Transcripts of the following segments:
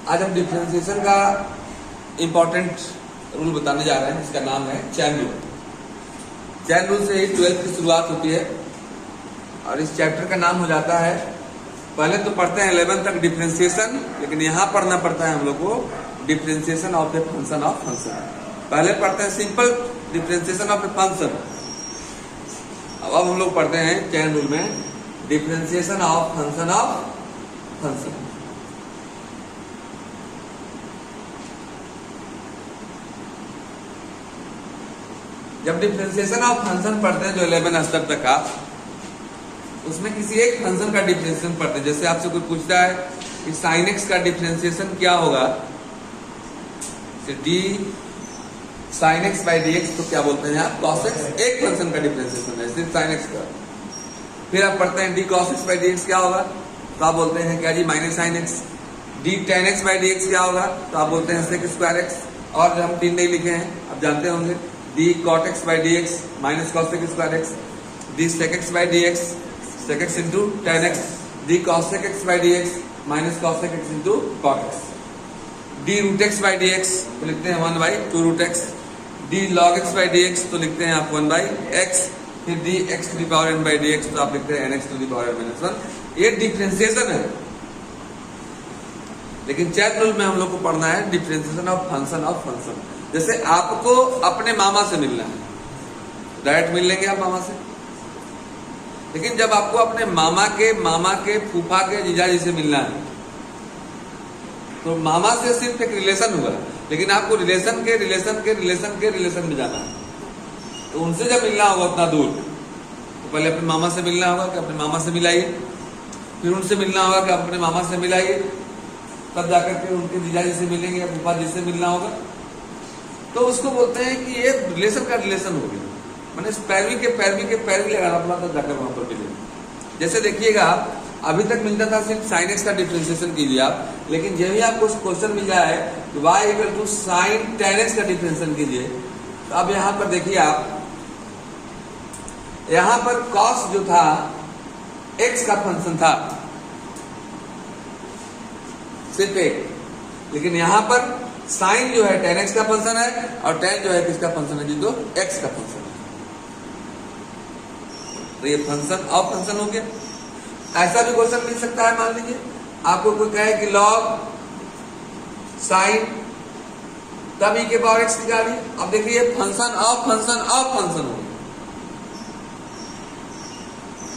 आज हम डिफरेंशिएशन का इंपॉर्टेंट रूल बताने जा रहे हैं, इसका नाम है चैन रूल। चैन रूल से ही 12th की शुरुआत होती है और इस चैप्टर का नाम हो जाता है, पहले तो पढ़ते हैं 11 तक डिफरेंशिएशन, लेकिन यहाँ पढ़ना पड़ता है हम लोग को differentiation of a function of function. पहले पढ़ते हैं simple differentiation of a function, अब हम लोग पढ़ते हैं चैन रूल में डिफरेंशिएशन ऑफ फंक्शन। जब डिफरेंशिएशन ऑफ फंक्शन पढ़ते हैं जो 11 स्तर तक का, उसमें किसी एक फंक्शन का डिफरेंशिएशन पढ़ते हैं। जैसे आपसे कोई पूछता है कि sin x का डिफरेंशिएशन क्या होगा, d sin x by d x, तो क्या बोलते हैं आप cos x, एक फंक्शन का डिफरेंशिएशन है सिर्फ sin x का। फिर आप पढ़ते हैं d cos x by d x क्या होगा, तो आप बोलते हैं क्या जी minus sin x। D tan x by d x क्या होगा, तो आप बोलते हैं sec स्क्वायर x। और जो हम 3 नहीं लिखे हैं आप जानते होंगे, d cot x by d x minus cos square x, d sec x by d x sec x into tan x, d cos x by d x minus cos x into cot x, d root x by d x तो लिखते हैं 1 by 2 root x, d log x by d x तो लिखते हैं आप 1 by x, फिर d x to the power n by d x तो आप लिखते हैं nx to the power minus 1। ये डिफरेंशिएशन है, लेकिन चैन रूल में हम लोग को पढ़ना है डिफरेंशिएशन ऑफ फंक्शन। जैसे आपको अपने मामा से मिलना है, डायरेक्ट मिल लेंगे आप मामा से, लेकिन जब आपको अपने मामा के फूफा के जीजाजी से मिलना है, तो मामा से सिर्फ एक रिलेशन हुआ, लेकिन आपको रिलेशन में जाना है। तो उनसे जब मिलना होगा उतना दूर, तो पहले अपने मामा से मिलना होगा कि अपने मामा से मिलाइए, फिर उनसे मिलना होगा कि अपने मामा से मिलाइए, तब जाकर के उनके जीजाजी से मिलेंगे या फूफा जी से मिलना होगा। तो उसको बोलते हैं कि ये रिलेशन का रिलेशन हो गया, मैंने पैरवी लगाना पड़ा तब जाकर वहां पर मिलेंगे। जैसे देखिएगा अभी तक मिलता था सिर्फ sin x का डिफरेंशिएशन कीजिए आप, लेकिन जब भी आपको क्वेश्चन मिल जाए तो y equal to sin tan x का डिफरेंशिएशन कीजिए, तो अब यहाँ पर देखिए आप, यहाँ पर cos जो था x का फंक्शन था सिर्फ एक, लेकिन यहाँ पर sin जो है tan x का फंक्शन है और tan जो है किसका फंक्शन है जी, तो x का फंक्शन है। तो ये फंक्शन ऑफ फंक्शन हो गया। ऐसा भी क्वेश्चन मिल सकता है, मान लीजिए आपको कोई कहे कि log sin तब e के पावर x निकालिए। अब देखिए फंक्शन ऑफ फंक्शन हो गया।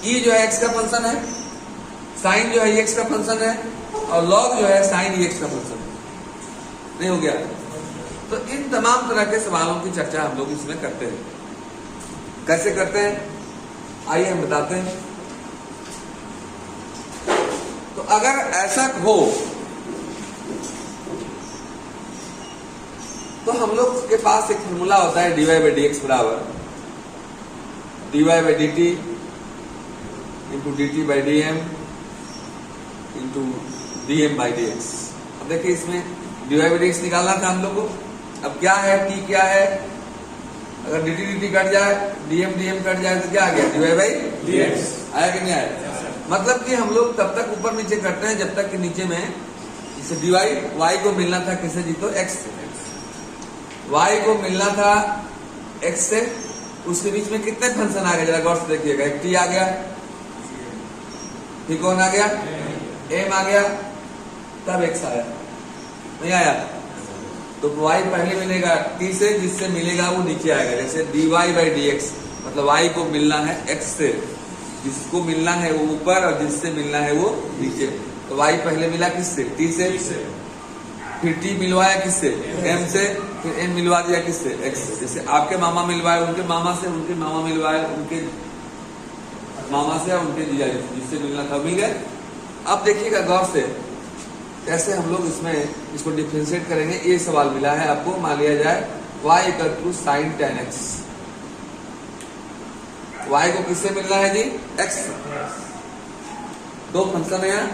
e जो है x का फंक्शन है, sin जो है x का फंक्शन है, और log जो है sin x का फंक्शन है। नहीं हो गया? तो इन तमाम तरह के सवालों की चर्चा हम लोग इसमें करते हैं। कैसे करते हैं आइए हम बताते हैं। तो अगर ऐसा हो तो हम लोग के पास एक फॉर्मूला होता है dy बाई डी एक्स बराबर dy by d t into d t by d m into d m by d x. अब देखिए इसमें dy बाई डी एक्स निकालना था हम लोग को। अब क्या है, t क्या है, अगर dt कट जाए, dm कट जाए तो क्या आ गया, dy बाई डी एक्स आया कि नहीं आया। मतलब कि हम लोग तब तक ऊपर नीचे करते हैं जब तक कि नीचे में इसे dy y को मिलना था किससे जी, तो x से। y को मिलना था x से, उसके बीच में कितने फंक्शन आ गए जरा गौर से देखिएगा। एक t आ गया, t कौन आ गया, m आ गया, तब x आया, नहीं आया। तो y पहले मिलेगा t से, जिससे मिलेगा वो नीचे आएगा। जैसे dy बाई डी एक्स, मतलब y को मिलना है x से, जिसको मिलना है वो ऊपर और जिससे मिलना है वो नीचे। तो y पहले मिला किससे, t से, फिर t मिलवाया किससे, m से, फिर m मिलवा दिया किससे, x से। जैसे आपके मामा मिलवाए उनके मामा से, उनके मामा मिलवाए उनके मामा से, उनके जीजा जिससे मिलना था मिल गए। अब देखिएगा गौर से कैसे हम लोग इसमें इसको डिफरेंशिएट करेंगे। ये सवाल मिला है आपको, मान लिया जाए y equal to sin tan x। y को किससे मिलना है जी, x। दो फंक्शन है यहाँ,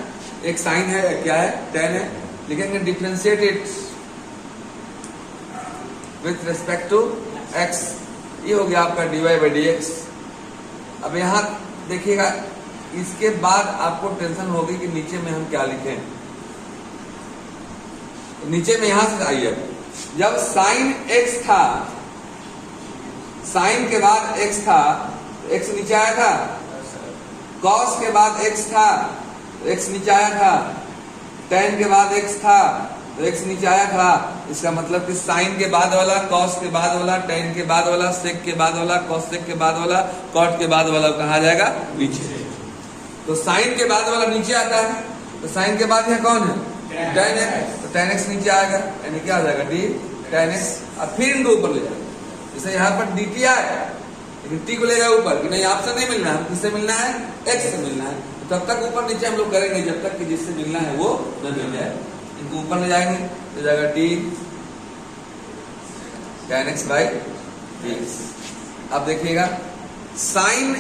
एक sin है, क्या है, tan है। लिखेंगे differentiate it with respect to x। ये हो गया आपका dy बाई डी एक्स। अब यहाँ देखिएगा, इसके बाद आपको टेंशन होगी कि नीचे में हम क्या लिखें। नीचे में यहां से आइए, जब साइन एक्स था, साइन के बाद एक्स था, एक्स नीचे आया था, कॉस के बाद एक्स था, एक्स नीचे आया था, टेन के बाद एक्स था तो एक्स नीचे आया था। इसका मतलब कि साइन के बाद वाला, कॉस के बाद वाला, टेन के बाद वाला, सेक के बाद वाला, कॉसेक के बाद वाला, कॉट के बाद वाला कहाँ जाएगा? नीचे। तो साइन के बाद वाला नीचे आता है, तो साइन के बाद यह कौन है? Ten x. तो टेन एक्स नीचे आएगा, यानी क्या आ जाएगा? D ten x. अब फिर इनको ऊपर ले जाएगा, जैसे यहाँ पर डी टी आए, लेकिन टी को ले जाए ऊपर कि नहीं आपसे नहीं मिलना है, किससे मिलना है? एक्स से मिलना है। तो तब तक ऊपर नीचे हम लोग करेंगे जब तक कि जिससे मिलना है वो न मिल जाए। इनको ऊपर ले जाएंगे तो जाएगा D ten x by d x. अब देखिएगा साइन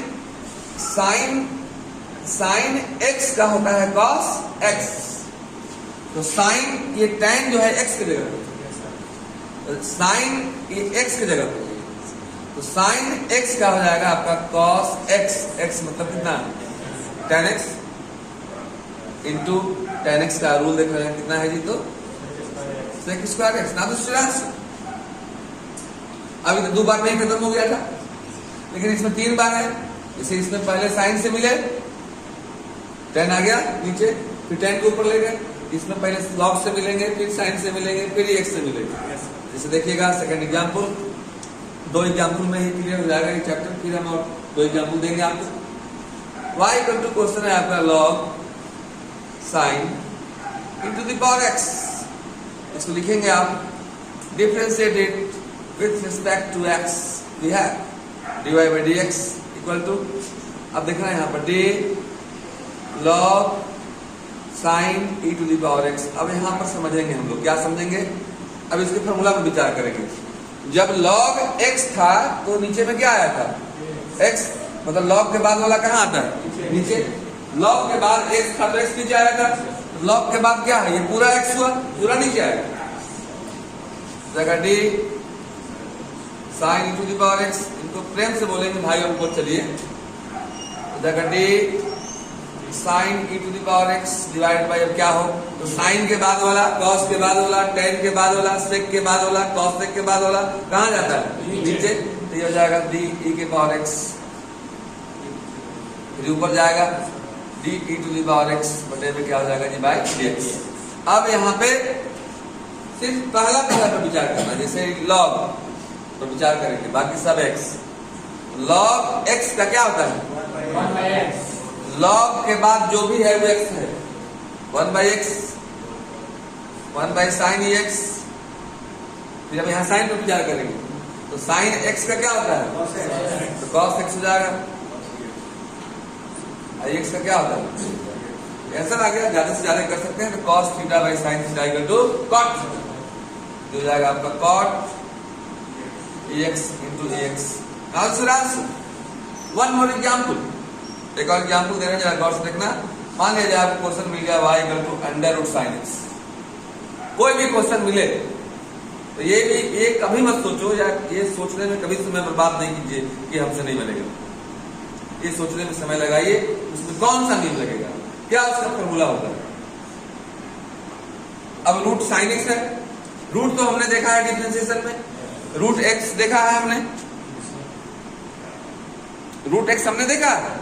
साइन साइन एक्स का होता है कॉस एक्स, तो साइन ये टेन जो है एक्स की जगह पे, साइन ये एक्स की जगह पे, तो साइन एक्स का हो जाएगा आपका कॉस एक्स। एक्स मतलब कितना? Ten x into ten x का रूल देख रहे हैं कितना है जी? तो सेक स्क्वायर एक्स ना, दूसरी राशि। अभी तो 2 बार में ही खत्म हो गया था, लेकिन इसमें 3 बार है। इसे इसमें पहले साइन से मिले, 10 आ गया नीचे, फिर 10 को ऊपर ले गए। इसमें पहले लॉग से मिलेंगे, फिर साइन से मिलेंगे, फिर एक्स से मिलेंगे। जैसे देखिएगा सेकंड एग्जाम्पल, 2 एग्जाम्पल में ही क्लियर हो जाएगा ये चैप्टर। फिर हम और 2 एग्जाम्पल देंगे आपको। y इक्वल टू क्वेश्चन है आपका log sine into the power x। इसको लिखेंगे आप differentiate it with respect to x। We have dy by dx equal to, अब देखना है यहाँ पर d log sine e to the power x। अब यहाँ पर समझेंगे हम लोग, क्या समझेंगे? अब इसके फॉर्मूला पर विचार करेंगे। जब log x था तो नीचे में क्या आया था? x, मतलब log के बाद वाला कहाँ आता है? नीचे। log के बाद x था तो x नीचे आया था, log के बाद क्या है? ये पूरा x हुआ, पूरा नीचे आएगा। जगह d sine to the power x, इनको प्रेम से बोलेंगे भाई हमको। चलिए जगह d sine e to the power x divide by, अब क्या हो? तो साइन के बाद वाला, कॉस के बाद वाला, टेन के बाद वाला, सेक के बाद वाला, कॉसेक के बाद वाला कहाँ जाता है? नीचे। तो ये हो जाएगा डी e के पावर x, फिर ऊपर जाएगा d e to the power x बटे में क्या हो जाएगा जी? By dx। अब यहाँ पे सिर्फ पहला पर विचार करना, जैसे लॉग पर विचार करेंगे, बाकी सब x। लॉग x का क्या होता है? लॉग के बाद जो भी है वो x है, 1 by x, 1 by sine x. फिर अब यहाँ साइन पर विचार करेंगे तो साइन x का क्या होता है? तो कॉस x हो जाएगा। x का क्या होता है? ऐसा आ गया, ज्यादा से ज्यादा कर सकते हैं तो cos theta by sine theta equal to cot, जो जाएगा आपका cot ex into ex। One more example, एक और एग्जाम्पल दे रहे हैं, जरा गौर से देखना। मान लिया जाए आपको क्वेश्चन मिल गया y equal to under root sine x. कोई भी क्वेश्चन मिले तो ये कभी मत सोचो, या ये सोचने में कभी समय बर्बाद नहीं कीजिए कि हमसे नहीं मिलेगा। ये सोचने में समय लगाइए, उसमें कौन सा नियम लगेगा, क्या उसका फॉर्मूला होता है। अब रूट साइन एक्स है, रूट तो हमने देखा है डिफरेंशिएशन में, रूट एक्स देखा है हमने, रूट एक्स हमने देखा है।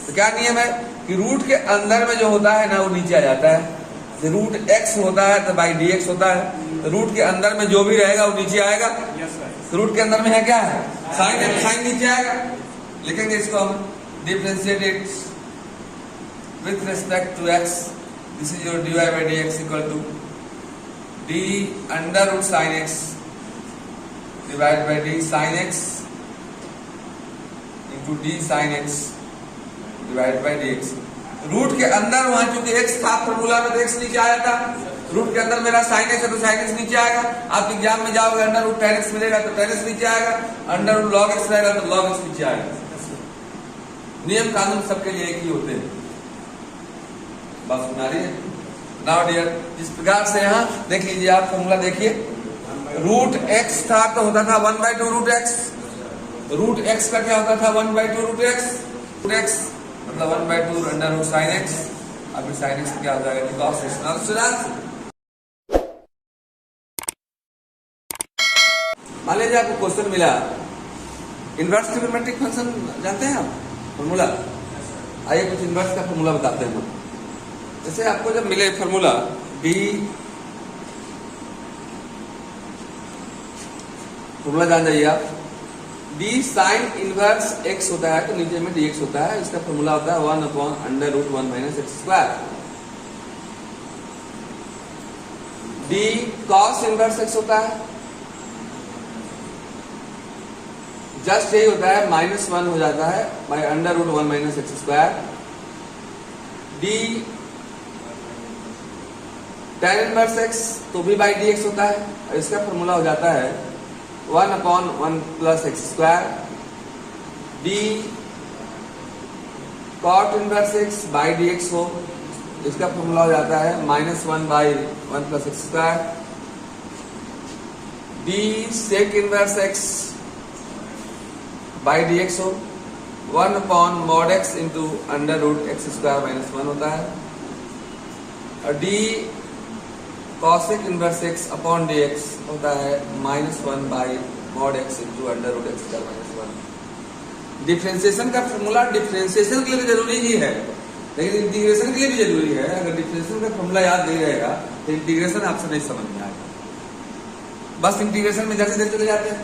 तो क्या नियम है कि रूट के अंदर में जो होता है ना वो नीचे आ जाता है। रूट एक्स होता है तो बाई डी एक्स होता है, तो रूट के अंदर में जो भी रहेगा वो नीचे आएगा। तो रूट के अंदर में है क्या है? साइन एक्स, साइन नीचे आएगा। लिखेंगे इसको हम differentiate it with respect to x. This is your d y by d x equal to d under root sine x divide by d sine x into d sine x divide by d x. Root के अंदर वहां चूंकि x था formula में, तो x नीचे आया था। रूट के अंदर मेरा साइन x है तो साइन x नीचे आएगा। आप एग्जाम में जाओगे अंडर रूट टेन एक्स मिलेगा तो टेन एक्स नीचे आएगा, अंडर रूट लॉग x रहेगा तो लॉग x नीचे आएगा। नियम कानून सबके लिए एक ही होते हैं। बात सुना रही है? नाउ डियर, जिस प्रकार से यहाँ देख लीजिए आप फॉर्मूला देखिए, रूट x था तो होता था 1 by 2 root x. Root x का क्या होता था? 1 by 2 root x. Root x मतलब 1 by 2 under root sine x. अब साइन एक्स क्या हो जाएगा? Cos x. मान लीजिए आपको क्वेश्चन मिला, इनवर्स ट्रिग्नोमेट्रिक फंक्शन जानते हैं आप फॉर्मूला? आइए कुछ इनवर्स का फॉर्मूला बताते हैं हम। जैसे आपको जब मिले फॉर्मूला डी, फॉर्मूला जान जाइए आप, डी साइन इनवर्स एक्स होता है तो नीचे में डी एक्स होता है। इसका फॉर्मूला होता है 1/√1 - x²। D cos inverse x होता है, जस्ट यही होता है, -1 हो जाता है by √1 - x²। D tan inverse x तो भी बाई डी एक्स होता है, और इसका फॉर्मूला हो जाता है 1/1 + x²। D cot inverse x by d x हो, इसका फॉर्मूला हो जाता है -1/1 + x²। D sec inverse x by d x हो, 1/mod x × √x² - 1 होता है। और D cosec inverse x upon D x होता है -1/mod x × √x² - 1। डिफरेंशिएशन का फॉर्मूला डिफरेंशिएशन के लिए तो जरूरी ही है, लेकिन इंटीग्रेशन के लिए भी जरूरी है। अगर डिफरेंशिएशन का फॉर्मूला याद नहीं रहेगा तो इंटीग्रेशन आपसे नहीं समझ में आएगा। बस इंटीग्रेशन में जैसे चले जाते हैं,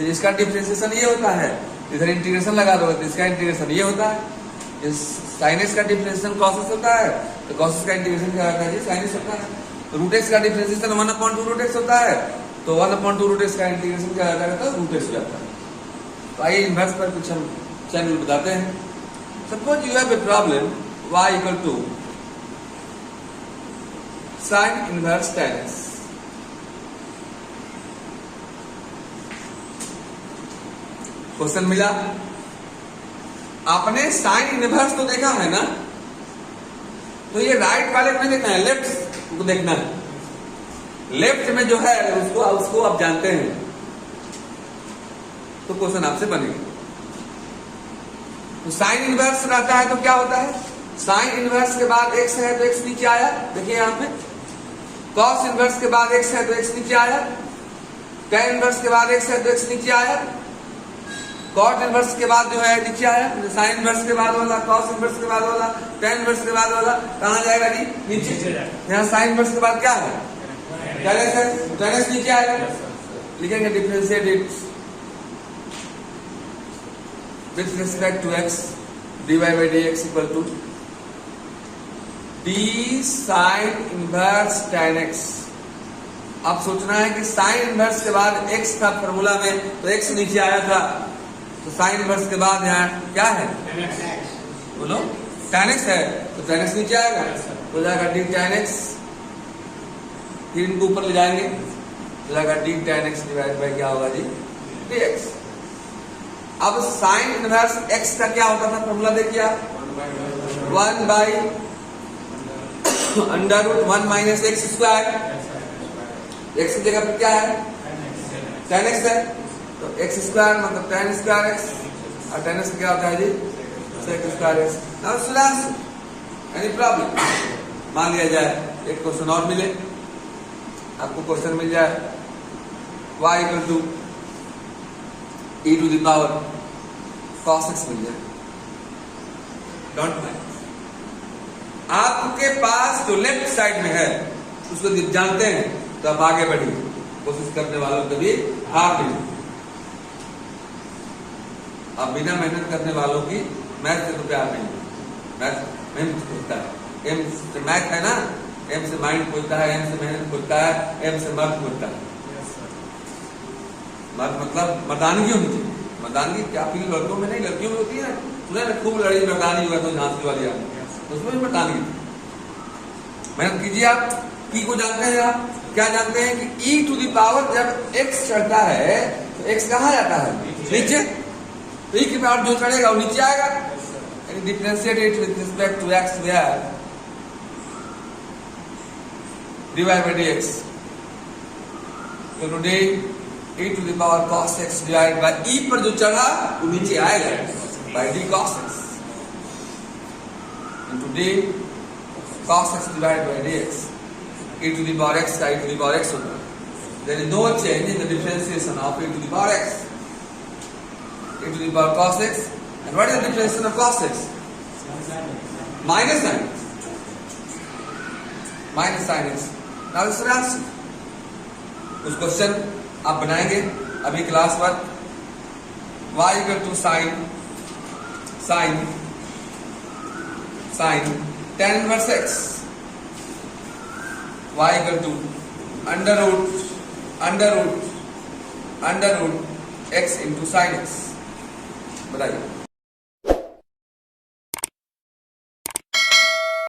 इसका डिफरेंशिएशन ये होता है, इधर इंटीग्रेशन लगा दो तो इसका इंटीग्रेशन ये होता है। इस sin x का डिफरेंशिएशन cos x होता है तो cos x का इंटीग्रेशन क्या होता है जी, sin x होता है। तो रूट x का डिफरेंशिएशन 1/2√x होता है तो 1/2√x का इंटीग्रेशन क्या होता है, तो √x हो जाता है। तो आइए इनवर्स पर कुछ हम चैनल बताते हैं। Suppose you have a problem y = sin inverse tan x। Question मिला, आपने साइन इनवर्स तो देखा है ना, तो ये राइट वाले को नहीं देखना है, लेफ्ट को देखना है। लेफ्ट में जो है उसको आप जानते हैं तो क्वेश्चन आपसे बनेगा। तो साइन इनवर्स रहता है तो क्या होता है, साइन इनवर्स के बाद x है तो x नीचे आया, देखिए यहां पे। कॉस इनवर्स के बाद x है तो x नीचे आया, tan इनवर्स के बाद x है तो x नीचे आया, कॉट इनवर्स के बाद जो है नीचे आया, साइन इनवर्स के बाद वाला, कॉस इनवर्स के बाद वाला, tan इनवर्स के बाद वाला कहां जाएगा जी, नीचे। यहाँ साइन इनवर्स के बाद क्या है, tan x है, tan x नीचे आएगा। लिखेंगे differentiate it with respect to x, dy by dx equal to d sin inverse tan x। अब सोचना है कि साइन इनवर्स के बाद x था फॉर्मूला में तो x नीचे आया था, तो साइन इनवर्स के बाद यहाँ क्या है, बोलो tan x है तो tan x नीचे आएगा, तो जाएगा d tan x। फिर इनको ऊपर ले जाएंगे तो जाएगा d tan x divide bye क्या होगा जी, dx। अब साइन इनवर्स x का क्या होता था फॉर्मूला देखिए आप, 1/√1 - x²। x की जगह पर क्या है, tan x है, तो x² मतलब tan² x, और tan x क्या होता है जी, sec² x। Now solution, any problem? मान लिया जाए एक क्वेश्चन और मिले आपको, क्वेश्चन मिल जाए y = e⁻ cos x मिल जाए, डोंट माइंड। आपके पास जो लेफ्ट साइड में है उसको जानते हैं तो आप आगे बढ़िए, कोशिश करने वालों को भी हार नहीं। आप बिना मेहनत करने वालों की मैथ से तो प्यार नहीं, मैथ मेहनत खोजता है। एम से मैथ है ना, एम से माइंड खोजता है, एम से मेहनत खोजता है, एम से मर्द खोजता है। मर्द मतलब मर्दानगी होनी चाहिए। मर्दानगी क्या फील लड़कों में नहीं, लड़कियों में होती है। सुने ना, खूब लड़ी मर्दानी हुआ तो झांसी वाली आदमी, उसमें मर्दानगी। मेहनत कीजिए। आप की को जानते हैं, आप क्या जानते हैं कि e⁻ जब x चढ़ता है तो x कहाँ जाता है, नीचे। तो e की पावर जो चढ़ेगा वो नीचे आएगा। Differentiate it with respect to x where dy by dx तो today e⁻ cos x divide by e पर जो चढ़ा वो नीचे आएगा by d cos x। and today cos x divide by dx e⁻x का e⁻x होगा there is no change in the differentiation of e to the power x. E to the power cos x. And what is the differentiation of cos x? Minus sin. Minus sin x. Now this is राशि. उस question आप बनाएंगे अभी class पर. y equal to sin tan inverse x. y equal to under root x into sin x. बताइए.